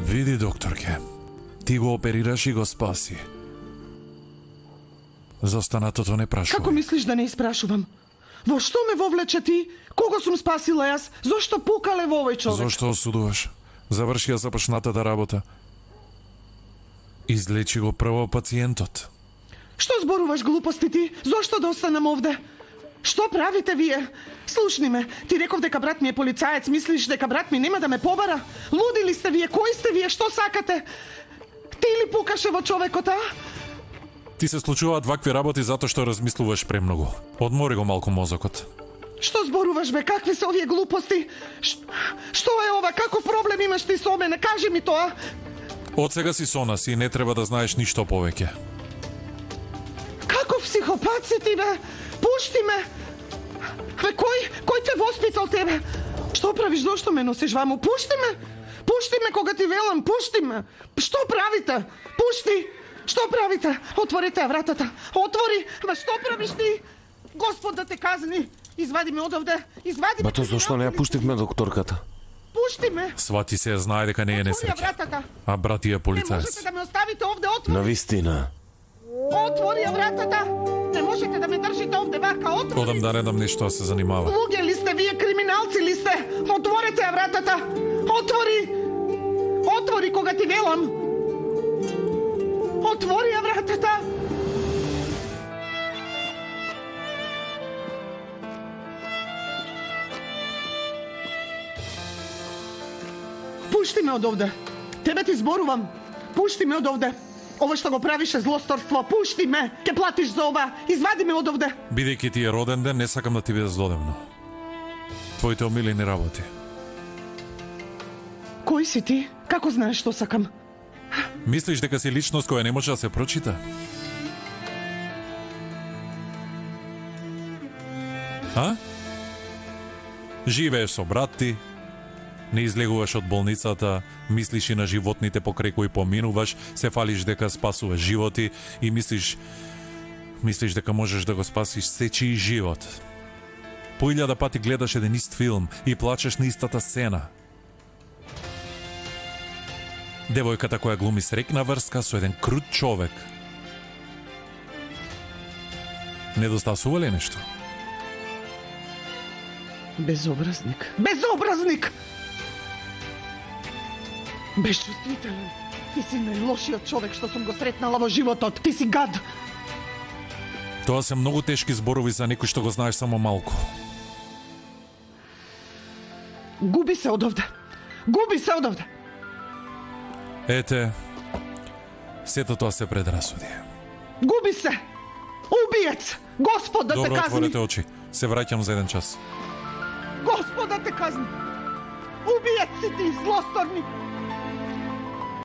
Види, докторке, ти го оперираш и го спаси. За останатото не прашувај. Како мислиш да не испрашувам? Во што ме вовлече ти? Кого сум спасила јас? Зошто пукале во овој човек? Зошто осудуваш? Заврши ја започнатата работа. Излечи го прво пациентот. Што зборуваш глупости ти? Зошто да останам овде? Што правите вие? Слушни ме, ти реков дека брат ми е полицаец, мислиш дека брат ми нема да ме побара? Луди ли сте вие? Кои сте вие? Што сакате? Ти ли пукаше во човекот, а? Ти се случуваат вакви работи затоа што размислуваш премногу. Одмори го малку мозокот. Што зборуваш бе? Какви се овие глупости? Што е ова? Каков проблем имаш ти со мене? Кажи ми тоа. Од сега си со нас и не треба да знаеш ништо повеќе. Каков психопат си ти бе? Пушти ме! Бе, кој те воспитал тебе? Што правиш? Зошто ме носиш ваму? Пушти ме! Пушти ме кога ти велам, пушти ме! Што правите? Пушти! Што правите? Отворите вратата! Отвори! Ма што правиш ти? Господ да те казни! Извади ме одовде! Извади ме! Бато, зошто не ја пуштивме докторката? Пушти ме! Свати се знае дека не е Отвори несреќа. вратата! А брат ти е Не полицаец. можете да ме оставите овде! Отвори! Навистина. Отвори ја вратата! Не можете да ме држите овде вака! Отвори! Одам да не дам нешто да се занимава. Луѓе ли сте вие, криминалци ли сте? Отворете ја вратата! Отвори! Отвори кога ти велам! Отвори ја вратата! Пушти ме од овде! Тебе ти зборувам! Пушти ме од овде! Ова што го правиш е злосторство! Пушти ме! Ке платиш за ова! Извади ме од овде! Бидејќи ти е роден ден, не сакам да ти биде злодевно. Твоите омилени работи. Кој си ти? Како знаеш што сакам? Мислиш дека си личност која не може да се прочита? А? Живееш со брат ти, не излегуваш од болницата, мислиш и на животните покрај кои поминуваш, се фалиш дека спасуваш животи и мислиш дека можеш да го спасиш сечии живот. По 1000 пати гледаш еден ист филм и плачеш на истата сцена. Девојката која глуми среќна врска со еден крут човек. Недостасува ли нешто? Безобразник. Безобразник! Безчувствителен. Ти си најлошиот човек што сум го сретнала во животот. Ти си гад. Тоа се многу тешки зборови за некој што го знаеш само малку. Губи се од овде. Губи се од овде. Ете, сето тоа се предрасуди. Губи се. Убиец. Господ да те Добро, казни. отворете очи. Се враќам за 1 час. Господ да те казни. Убиец си ти, злосторник.